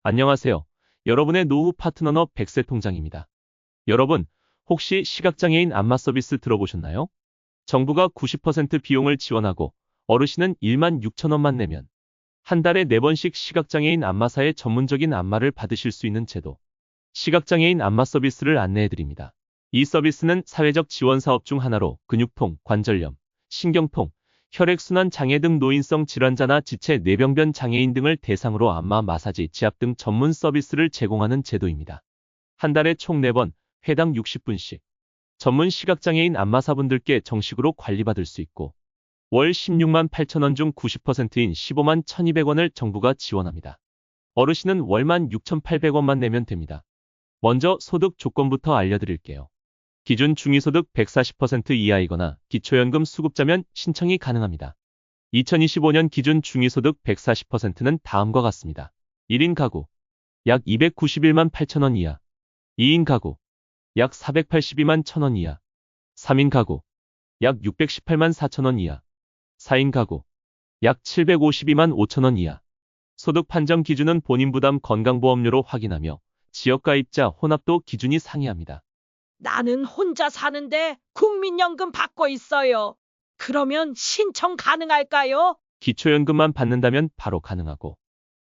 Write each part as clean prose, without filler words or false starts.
안녕하세요. 여러분의 노후 파트너 백세 통장입니다. 여러분, 혹시 시각장애인 안마 서비스 들어보셨나요? 정부가 90% 비용을 지원하고 어르신은 1만 6천 원만 내면 한 달에 4번씩 시각장애인 안마사의 전문적인 안마를 받으실 수 있는 제도, 시각장애인 안마 서비스를 안내해드립니다. 이 서비스는 사회적 지원 사업 중 하나로 근육통, 관절염, 신경통, 혈액순환 장애 등 노인성 질환자나 지체 뇌병변 장애인 등을 대상으로 안마, 마사지, 지압 등 전문 서비스를 제공하는 제도입니다. 한 달에 총 4번, 회당 60분씩 전문 시각장애인 안마사분들께 정식으로 관리받을 수 있고 월 16만 8천 원 중 90%인 15만 1,200원을 정부가 지원합니다. 어르신은 월만 6,800원만 내면 됩니다. 먼저 소득 조건부터 알려드릴게요. 기준 중위소득 140% 이하이거나 기초연금 수급자면 신청이 가능합니다. 2025년 기준 중위소득 140%는 다음과 같습니다. 1인 가구 약 291만 8천 원 이하, 2인 가구 약 482만 1천 원 이하, 3인 가구 약 618만 4천 원 이하, 4인 가구 약 752만 5천 원 이하. 소득 판정 기준은 본인 부담 건강보험료로 확인하며 지역가입자 혼합도 기준이 상이합니다. 나는 혼자 사는데 국민연금 받고 있어요. 그러면 신청 가능할까요? 기초연금만 받는다면 바로 가능하고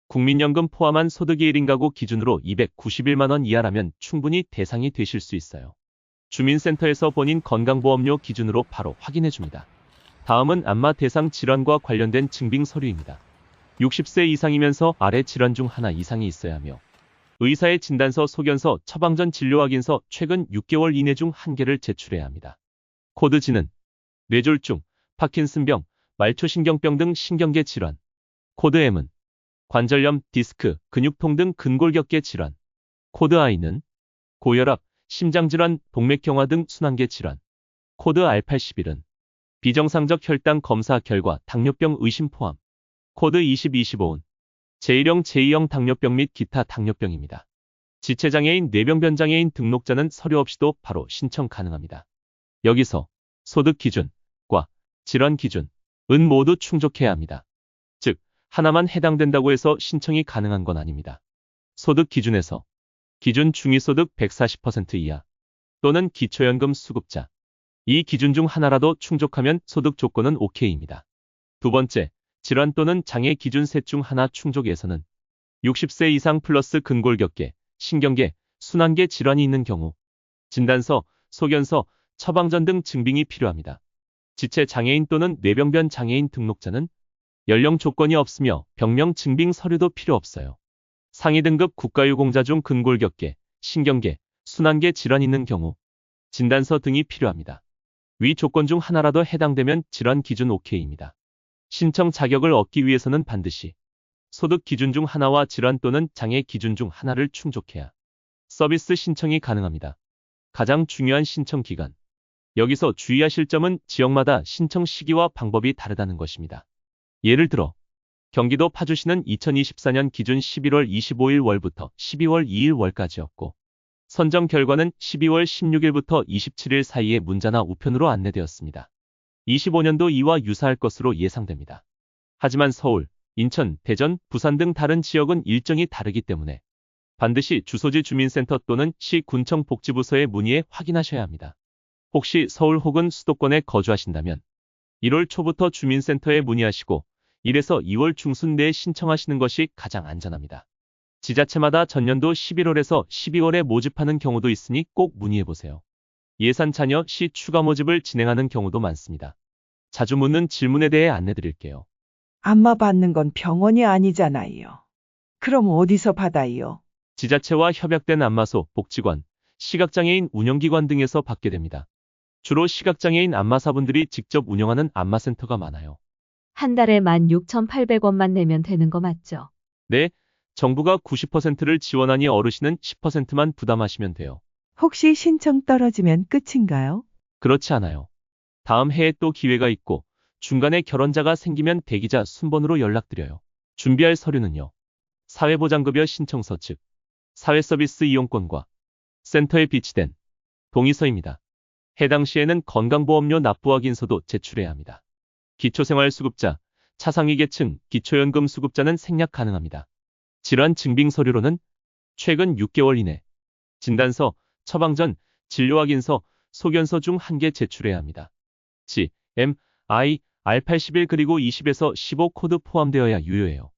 국민연금 포함한 소득이 1인 가구 기준으로 291만 원 이하라면 충분히 대상이 되실 수 있어요. 주민센터에서 본인 건강보험료 기준으로 바로 확인해줍니다. 다음은 안마 대상 질환과 관련된 증빙 서류입니다. 60세 이상이면서 아래 질환 중 하나 이상이 있어야 하며 의사의 진단서, 소견서, 처방 전 진료 확인서 최근 6개월 이내 중 1개를 제출해야 합니다. 코드 G는 뇌졸중, 파킨슨병, 말초신경병 등 신경계 질환. 코드 M은 관절염, 디스크, 근육통 등 근골격계 질환. 코드 I는 고혈압, 심장질환, 동맥경화 등 순환계 질환. 코드 R81은 비정상적 혈당 검사 결과 당뇨병 의심 포함. 코드 2025은 제1형, 제2형 당뇨병 및 기타 당뇨병입니다. 지체장애인, 뇌병변 장애인 등록자는 서류 없이도 바로 신청 가능합니다. 여기서 소득 기준, 과 질환 기준, 은 모두 충족해야 합니다. 즉, 하나만 해당된다고 해서 신청이 가능한 건 아닙니다. 소득 기준에서 기준 중위소득 140% 이하 또는 기초연금 수급자, 이 기준 중 하나라도 충족하면 소득 조건은 OK입니다. 두 번째, 질환 또는 장애 기준 셋 중 하나 충족에서는 60세 이상 플러스 근골격계, 신경계, 순환계 질환이 있는 경우 진단서, 소견서, 처방전 등 증빙이 필요합니다. 지체 장애인 또는 뇌병변 장애인 등록자는 연령 조건이 없으며 병명 증빙 서류도 필요 없어요. 상위 등급 국가유공자 중 근골격계, 신경계, 순환계 질환이 있는 경우 진단서 등이 필요합니다. 위 조건 중 하나라도 해당되면 질환 기준 OK입니다. 신청 자격을 얻기 위해서는 반드시 소득 기준 중 하나와 질환 또는 장애 기준 중 하나를 충족해야 서비스 신청이 가능합니다. 가장 중요한 신청 기간. 여기서 주의하실 점은 지역마다 신청 시기와 방법이 다르다는 것입니다. 예를 들어 경기도 파주시는 2024년 기준 11월 25일 월부터 12월 2일 월까지였고 선정 결과는 12월 16일부터 27일 사이에 문자나 우편으로 안내되었습니다. 25년도 이와 유사할 것으로 예상됩니다. 하지만 서울, 인천, 대전, 부산 등 다른 지역은 일정이 다르기 때문에 반드시 주소지 주민센터 또는 시 군청 복지부서에 문의해 확인하셔야 합니다. 혹시 서울 혹은 수도권에 거주하신다면 1월 초부터 주민센터에 문의하시고 1에서 2월 중순 내에 신청하시는 것이 가장 안전합니다. 지자체마다 전년도 11월에서 12월에 모집하는 경우도 있으니 꼭 문의해보세요. 예산 자녀 시 추가 모집을 진행하는 경우도 많습니다. 자주 묻는 질문에 대해 안내드릴게요. 안마 받는 건 병원이 아니잖아요. 그럼 어디서 받아요? 지자체와 협약된 안마소, 복지관, 시각장애인 운영기관 등에서 받게 됩니다. 주로 시각장애인 안마사분들이 직접 운영하는 안마센터가 많아요. 한 달에 16,800원만 내면 되는 거 맞죠? 네, 정부가 90%를 지원하니 어르신은 10%만 부담하시면 돼요. 혹시 신청 떨어지면 끝인가요? 그렇지 않아요. 다음 해에 또 기회가 있고 중간에 결혼자가 생기면 대기자 순번으로 연락드려요. 준비할 서류는요. 사회보장급여 신청서 즉 사회서비스 이용권과 센터에 비치된 동의서입니다. 해당 시에는 건강보험료 납부 확인서도 제출해야 합니다. 기초생활수급자, 차상위 계층, 기초연금 수급자는 생략 가능합니다. 질환 증빙 서류로는 최근 6개월 이내 진단서, 처방전, 진료 확인서, 소견서 중 한 개 제출해야 합니다. G, M, I, R81 그리고 20에서 15 코드 포함되어야 유효해요.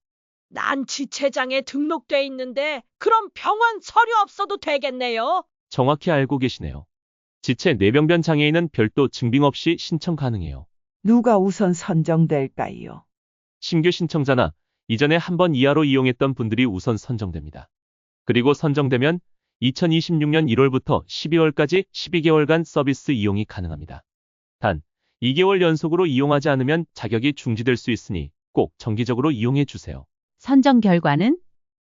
난 지체장에 등록돼 있는데 그럼 병원 서류 없어도 되겠네요. 정확히 알고 계시네요. 지체 뇌병변 장애인은 별도 증빙 없이 신청 가능해요. 누가 우선 선정될까요? 신규 신청자나 이전에 한 번 이하로 이용했던 분들이 우선 선정됩니다. 그리고 선정되면 2026년 1월부터 12월까지 12개월간 서비스 이용이 가능합니다. 단, 2개월 연속으로 이용하지 않으면 자격이 중지될 수 있으니 꼭 정기적으로 이용해 주세요. 선정 결과는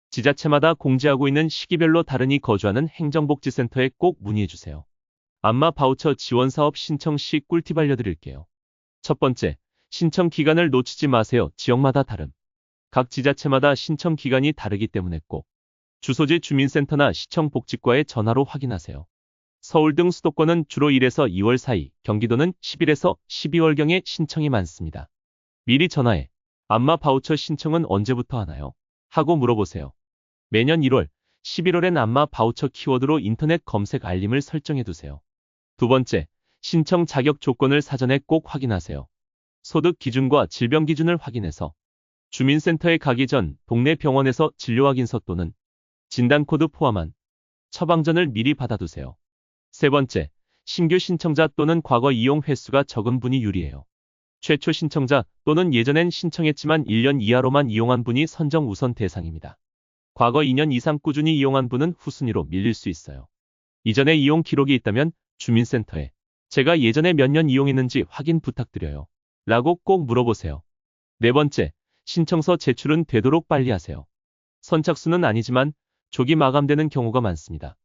지자체마다 공지하고 있는 시기별로 다르니 거주하는 행정복지센터에 꼭 문의해 주세요. 안마 바우처 지원 사업 신청 시 꿀팁 알려드릴게요. 첫 번째, 신청 기간을 놓치지 마세요. 지역마다 다름. 각 지자체마다 신청 기간이 다르기 때문에 꼭 주소지 주민센터나 시청 복지과에 전화로 확인하세요. 서울 등 수도권은 주로 1에서 2월 사이, 경기도는 10일에서 12월경에 신청이 많습니다. 미리 전화해 안마 바우처 신청은 언제부터 하나요? 하고 물어보세요. 매년 1월, 11월엔 안마 바우처 키워드로 인터넷 검색 알림을 설정해 두세요. 두 번째, 신청 자격 조건을 사전에 꼭 확인하세요. 소득 기준과 질병 기준을 확인해서 주민센터에 가기 전 동네 병원에서 진료 확인서 또는 진단코드 포함한 처방전을 미리 받아두세요. 세 번째, 신규 신청자 또는 과거 이용 횟수가 적은 분이 유리해요. 최초 신청자 또는 예전엔 신청했지만 1년 이하로만 이용한 분이 선정 우선 대상입니다. 과거 2년 이상 꾸준히 이용한 분은 후순위로 밀릴 수 있어요. 이전에 이용 기록이 있다면 주민센터에 제가 예전에 몇 년 이용했는지 확인 부탁드려요. 라고 꼭 물어보세요. 네 번째, 신청서 제출은 되도록 빨리 하세요. 선착순은 아니지만 조기 마감되는 경우가 많습니다.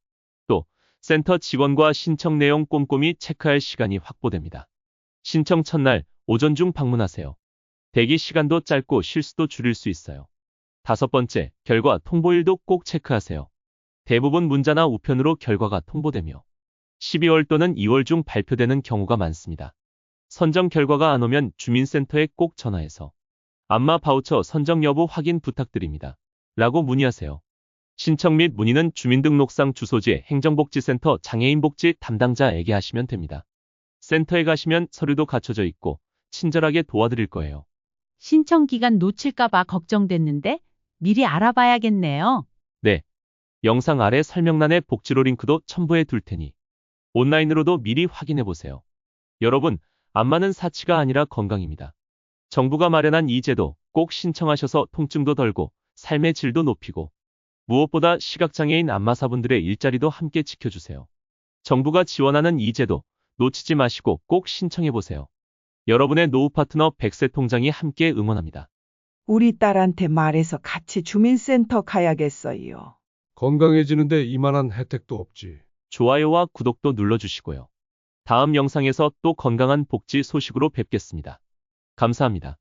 또, 센터 직원과 신청 내용 꼼꼼히 체크할 시간이 확보됩니다. 신청 첫날, 오전 중 방문하세요. 대기 시간도 짧고 실수도 줄일 수 있어요. 다섯 번째, 결과 통보일도 꼭 체크하세요. 대부분 문자나 우편으로 결과가 통보되며 12월 또는 2월 중 발표되는 경우가 많습니다. 선정 결과가 안 오면 주민센터에 꼭 전화해서 안마 바우처 선정 여부 확인 부탁드립니다. 라고 문의하세요. 신청 및 문의는 주민등록상 주소지의 행정복지센터 장애인복지 담당자에게 하시면 됩니다. 센터에 가시면 서류도 갖춰져 있고 친절하게 도와드릴 거예요. 신청 기간 놓칠까봐 걱정됐는데 미리 알아봐야겠네요. 네. 영상 아래 설명란에 복지로 링크도 첨부해 둘 테니 온라인으로도 미리 확인해 보세요. 여러분, 안마는 사치가 아니라 건강입니다. 정부가 마련한 이 제도 꼭 신청하셔서 통증도 덜고 삶의 질도 높이고 무엇보다 시각장애인 안마사분들의 일자리도 함께 지켜주세요. 정부가 지원하는 이 제도 놓치지 마시고 꼭 신청해 보세요. 여러분의 노후 파트너 백세통장이 함께 응원합니다. 우리 딸한테 말해서 같이 주민센터 가야겠어요. 건강해지는데 이만한 혜택도 없지. 좋아요와 구독도 눌러주시고요. 다음 영상에서 또 건강한 복지 소식으로 뵙겠습니다. 감사합니다.